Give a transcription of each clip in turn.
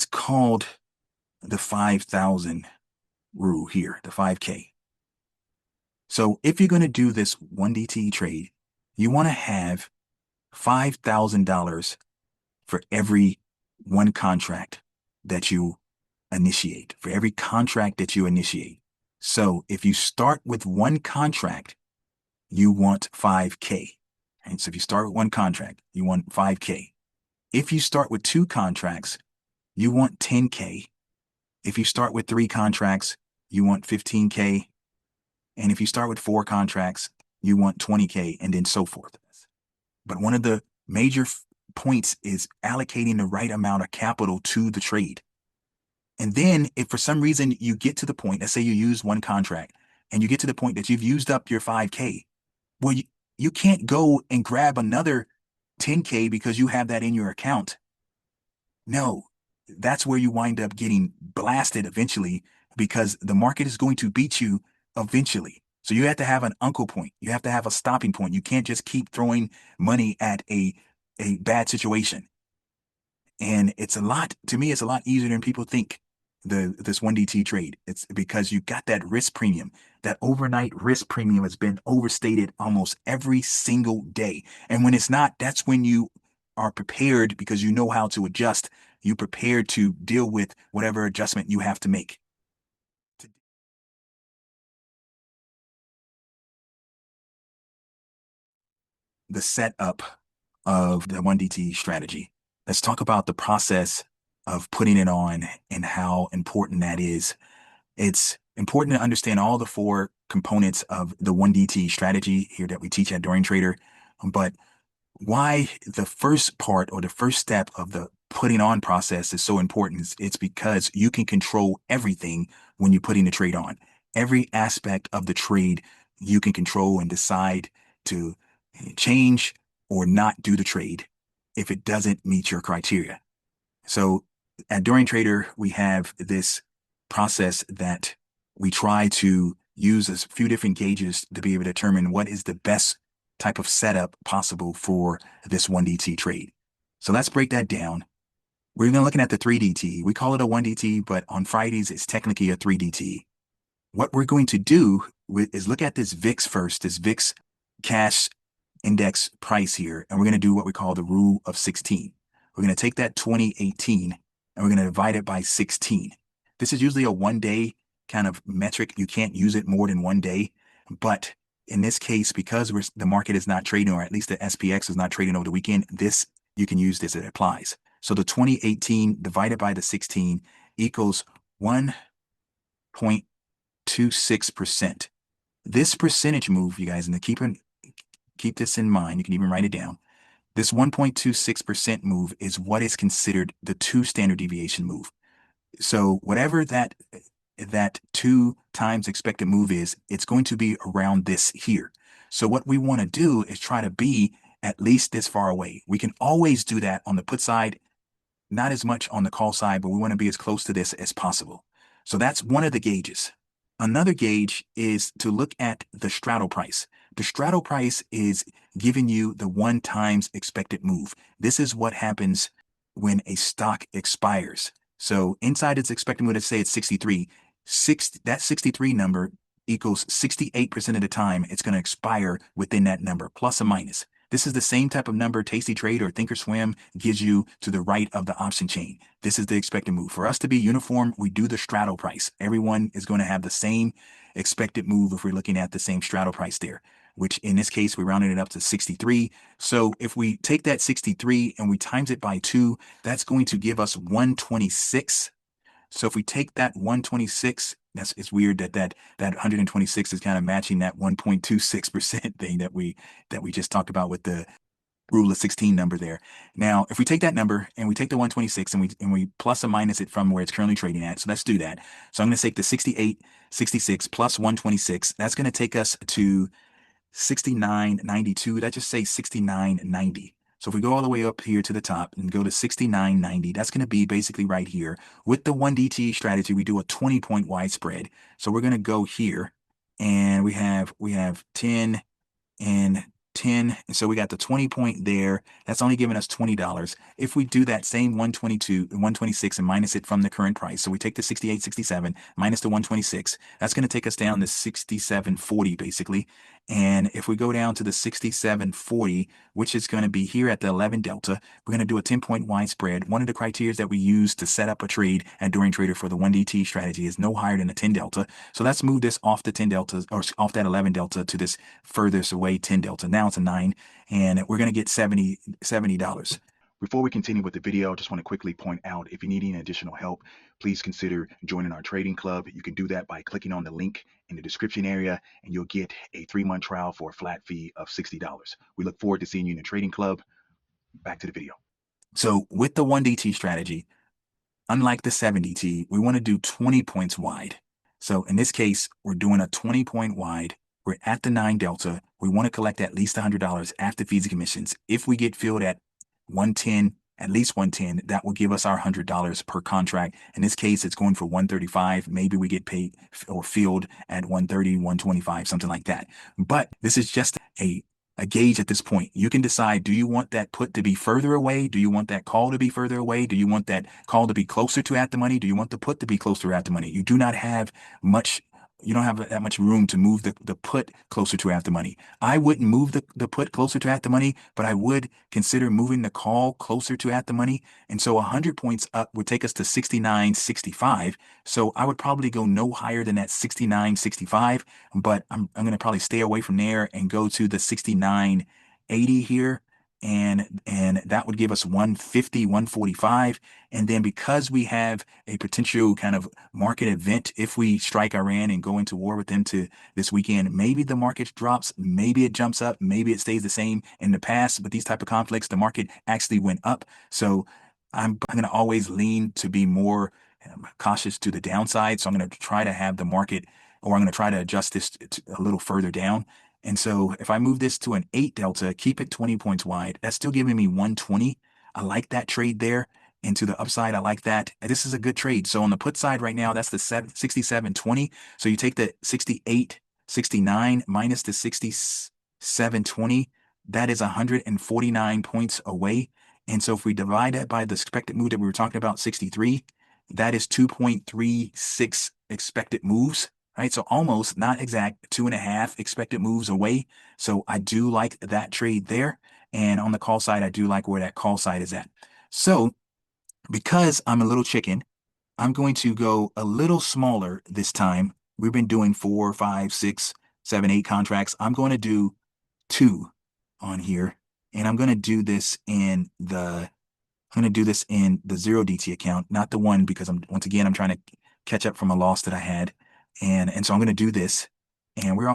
it's called the 5,000 rule here, the 5K. So if you're going to do this 1DT trade, you want to have $5,000 for every one contract that you initiate, for every contract that you initiate. So if you start with one contract, you want 5K. And so if you start with one contract, you want 5K. If you start with two contracts, you want 10K. If you start with three contracts, you want 15K. And if you start with four contracts, you want 20K, and then so forth. But one of the major points is allocating the right amount of capital to the trade. And then if for some reason you get to the point, let's say you use one contract and you get to the point that you've used up your 5K, well, you can't go and grab another 10K because you have that in your account. No, that's where you wind up getting blasted eventually because the market is going to beat you eventually. So you have to have an uncle point. You have to have a stopping point. You can't just keep throwing money at a bad situation. And it's a lot, to me, it's a lot easier than people think, this 1DT trade. It's because you got that risk premium. That overnight risk premium has been overstated almost every single day. And when it's not, that's when you are prepared because you know how to adjust. You prepared to deal with whatever adjustment you have to make. The setup of the 1DT strategy. Let's talk about the process of putting it on and how important that is. It's important to understand all the four components of the 1DT strategy here that we teach at Dorian Trader. But why the first part or the first step of the putting on process is so important, it's because you can control everything when you're putting the trade on. Every aspect of the trade you can control and decide to change or not do the trade if it doesn't meet your criteria. So at Dorian Trader, we have this process that we try to use a few different gauges to be able to determine what is the best type of setup possible for this 1DT trade. So let's break that down. We're going to looking at the 3DT. We call it a 1DT, but on Fridays, it's technically a 3DT. What we're going to do is look at this VIX first, this VIX cash index price here, and we're going to do what we call the rule of 16. We're going to take that 2018 and we're going to divide it by 16. This is usually a 1 day kind of metric. You can't use it more than 1 day. But in this case, because the market is not trading, or at least the SPX is not trading over the weekend, you can use this, it applies. So the 2018 divided by the 16 equals 1.26%. This percentage move, you guys, and keep this in mind, you can even write it down. This 1.26% move is what is considered the 2 standard deviation move. So whatever that 2 times expected move is, it's going to be around this here. So what we want to do is try to be at least this far away. We can always do that on the put side, not as much on the call side, but we want to be as close to this as possible. So that's one of the gauges. Another gauge is to look at the straddle price. The straddle price is giving you the 1 times expected move. This is what happens when a stock expires. So inside its expected move, let's say it's 63. That 63 number equals 68% of the time it's going to expire within that number, plus or minus. This is the same type of number Tasty Trade or Thinkorswim gives you to the right of the option chain. This is the expected move. For us to be uniform, we do the straddle price. Everyone is going to have the same expected move if we're looking at the same straddle price there, which in this case, we rounded it up to 63. So if we take that 63 and we times it by 2, that's going to give us 126. So if we take that 126, it's weird that 126 is kind of matching that 1.26% thing that we just talked about with the rule of 16 number there. Now, if we take that number and we take the 126 and we plus or minus it from where it's currently trading at, so let's do that. So I'm going to take the 68.66 plus 126. That's going to take us to 69.92. That just say 69.90. So if we go all the way up here to the top and go to 69.90, that's going to be basically right here. With the 1DT strategy, we do a 20-point wide spread. So we're going to go here and we have 10 and 10. And so we got the 20 point there. That's only giving us $20. If we do that same 122 and 126 and minus it from the current price, so we take the 68.67 minus the 126, that's going to take us down to 67.40 basically. And if we go down to the 67.40, which is going to be here at the 11 delta, we're going to do a 10-point wide spread. One of the criteria that we use to set up a trade at Dorian Trader for the 1DT strategy is no higher than a 10 delta. So let's move this off the 10 delta or off that 11 delta to this furthest away 10 delta. Now it's a 9, and we're going to get $70. Before we continue with the video, I just want to quickly point out, if you need any additional help, please consider joining our trading club. You can do that by clicking on the link in the description area, and you'll get a 3-month trial for a flat fee of $60. We look forward to seeing you in the trading club. Back to the video. So with the 1DT strategy, unlike the 7DT, we want to do 20 points wide. So in this case, we're doing a 20-point wide. We're at the 9 delta. We want to collect at least $100 after fees and commissions. If we get filled at 110, at least 110, that will give us our $100 per contract. In this case, it's going for 135. Maybe we get paid or filled at 130, 125, something like that. But this is just a gauge at this point. You can decide, do you want that put to be further away? Do you want that call to be further away? Do you want that call to be closer to at the money? Do you want the put to be closer at the money? You do not have much. You don't have that much room to move the put closer to at the money. I wouldn't move the put closer to at the money, but I would consider moving the call closer to at the money. And so 100 points up would take us to 69.65. So I would probably go no higher than that 69.65, but I'm going to probably stay away from there and go to the 69.80 here. And that would give us 150, 145. And then because we have a potential kind of market event, if we strike Iran and go into war with them to this weekend, maybe the market drops, maybe it jumps up, maybe it stays the same. In the past, with these type of conflicts, the market actually went up. So I'm going to always lean to be more cautious to the downside. So I'm going to try to have the market, or I'm going to try to adjust this a little further down. And so if I move this to an 8 delta, keep it 20 points wide, that's still giving me 120. I like that trade there. And to the upside, I like that. This is a good trade. So on the put side right now, that's the 67.20. So you take the 68.69 minus the 67.20. That is 149 points away. And so if we divide that by the expected move that we were talking about, 63, that is 2.36 expected moves. Right, so almost, not exact, 2.5 expected moves away. So I do like that trade there. And on the call side, I do like where that call side is at. So because I'm a little chicken, I'm going to go a little smaller this time. We've been doing 4, 5, 6, 7, 8 contracts. I'm going to do 2 on here. And I'm going to do this in the 0DT account, not the one, because once again, I'm trying to catch up from a loss that I had. And so I'm going to do this, and we're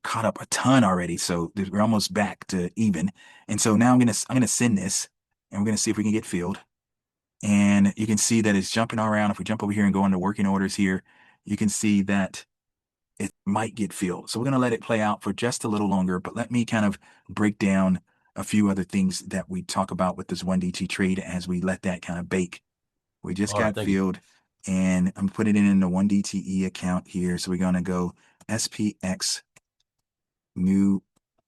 caught up a ton already. So we're almost back to even. And so now I'm going to send this, and we're going to see if we can get filled. And you can see that it's jumping all around. If we jump over here and go into working orders here, you can see that it might get filled. So we're going to let it play out for just a little longer, but let me kind of break down a few other things that we talk about with this 1DT trade as we let that kind of bake. We just got filled. And I'm putting it in the 1DTE account here. So we're going to go SPX new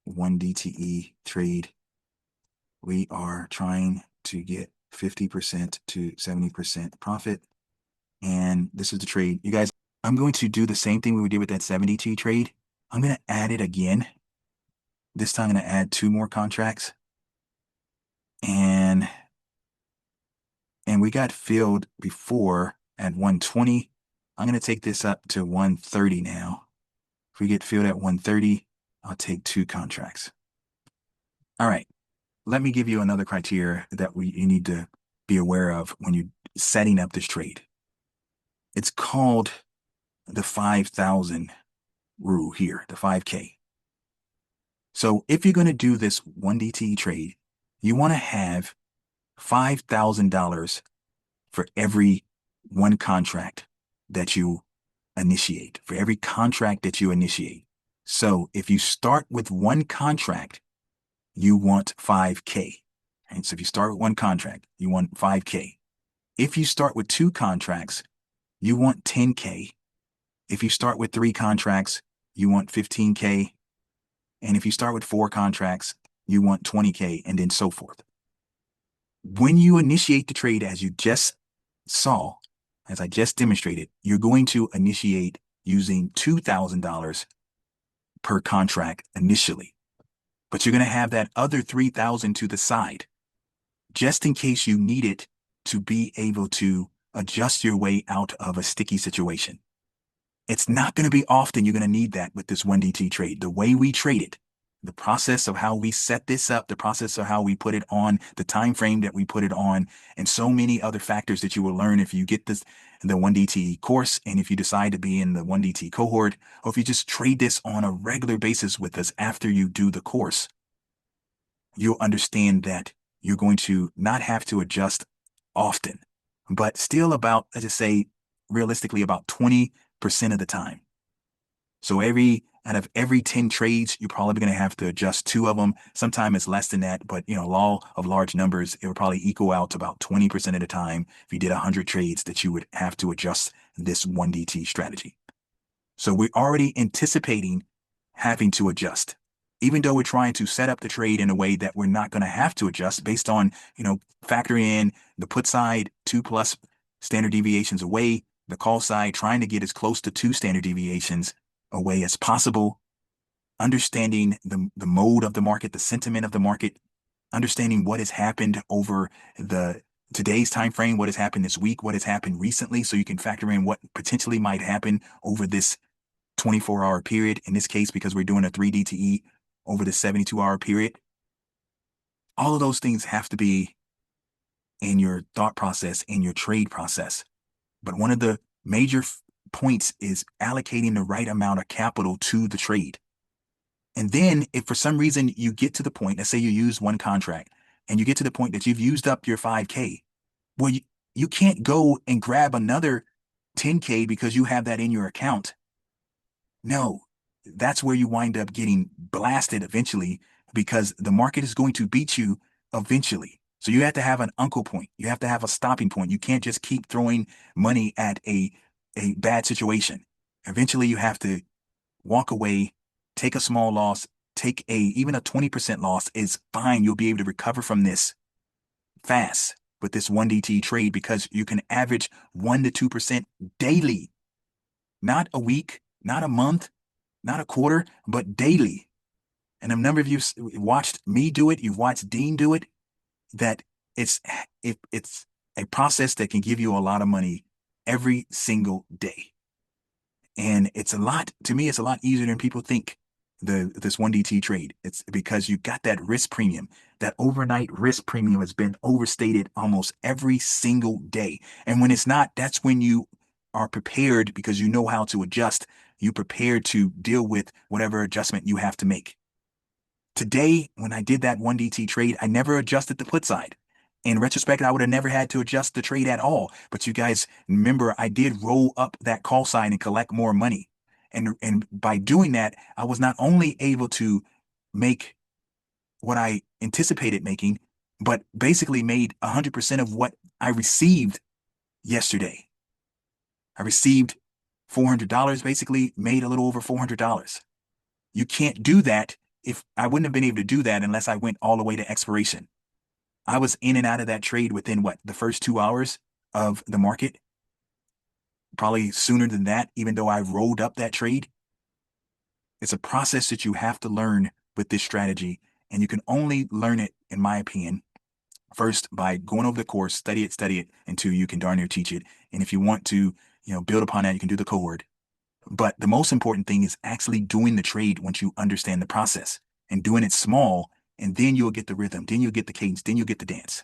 1DTE trade. We are trying to get 50% to 70% profit. And this is the trade. You guys, I'm going to do the same thing we did with that 7DT trade. I'm going to add it again. This time I'm going to add 2 more contracts. And we got filled before at 120. I'm going to take this up to 130 now. If we get filled at 130, I'll take 2 contracts. All right. Let me give you another criteria that you need to be aware of when you're setting up this trade. It's called the 5,000 rule here, the 5K. So if you're going to do this 1DT trade, you want to have $5,000 for every one contract that you initiate, for every contract that you initiate. So if you start with 1 contract, you want 5K. Right? So if you start with 1 contract, you want 5K. If you start with 2 contracts, you want 10K. If you start with 3 contracts, you want 15K. And if you start with 4 contracts, you want 20K and then so forth. When you initiate the trade, as you just saw, as I just demonstrated, you're going to initiate using $2,000 per contract initially, but you're going to have that other $3,000 to the side just in case you need it to be able to adjust your way out of a sticky situation. It's not going to be often you're going to need that with this 1DT trade. The way we trade it, the process of how we set this up, the process of how we put it on, the time frame that we put it on, and so many other factors that you will learn if you get the 1DT course, and if you decide to be in the 1DT cohort, or if you just trade this on a regular basis with us after you do the course, you'll understand that you're going to not have to adjust often, but still about, let's just say, realistically about 20% of the time. So out of every 10 trades, you're probably going to have to adjust 2 of them. Sometimes it's less than that, but law of large numbers, it would probably equal out to about 20% of the time if you did 100 trades that you would have to adjust this 1DT strategy. So we're already anticipating having to adjust, even though we're trying to set up the trade in a way that we're not going to have to adjust based on, factoring in the put side 2+ standard deviations away, the call side trying to get as close to 2 standard deviations away as possible, understanding the mode of the market, the sentiment of the market, understanding what has happened over today's time frame, what has happened this week, what has happened recently, so you can factor in what potentially might happen over this 24-hour period. In this case, because we're doing a 3DTE over the 72-hour period. All of those things have to be in your thought process, in your trade process. But one of the major points is allocating the right amount of capital to the trade. And then if for some reason you get to the point, let's say you use 1 contract and you get to the point that you've used up your 5K, well, you can't go and grab another 10K because you have that in your account. No, that's where you wind up getting blasted eventually, because the market is going to beat you eventually. So you have to have an uncle point. You have to have a stopping point. You can't just keep throwing money at a bad situation. Eventually you have to walk away, take a small loss, even a 20% loss is fine. You'll be able to recover from this fast with this 1DT trade, because you can average 1 to 2% daily, not a week, not a month, not a quarter, but daily. And a number of you watched me do it. You've watched Dean do it. That it's a process that can give you a lot of money every single day. And to me, it's a lot easier than people think, this 1DT trade. It's because you got that risk premium. That overnight risk premium has been overstated almost every single day. And when it's not, that's when you are prepared, because you know how to adjust. You prepared to deal with whatever adjustment you have to make. Today, when I did that 1DT trade, I never adjusted the put side. In retrospect, I would have never had to adjust the trade at all. But you guys remember, I did roll up that call side and collect more money. And by doing that, I was not only able to make what I anticipated making, but basically made 100% of what I received yesterday. I received $400, basically made a little over $400. You can't do that. If I wouldn't have been able to do that unless I went all the way to expiration. I was in and out of that trade within the first 2 hours of the market. Probably sooner than that, even though I rolled up that trade. It's a process that you have to learn with this strategy. And you can only learn it, in my opinion, first by going over the course, study it, and 2, you can darn near teach it. And if you want to, build upon that, you can do the cohort. But the most important thing is actually doing the trade once you understand the process, and doing it small, and then you'll get the rhythm, then you'll get the cadence, then you'll get the dance.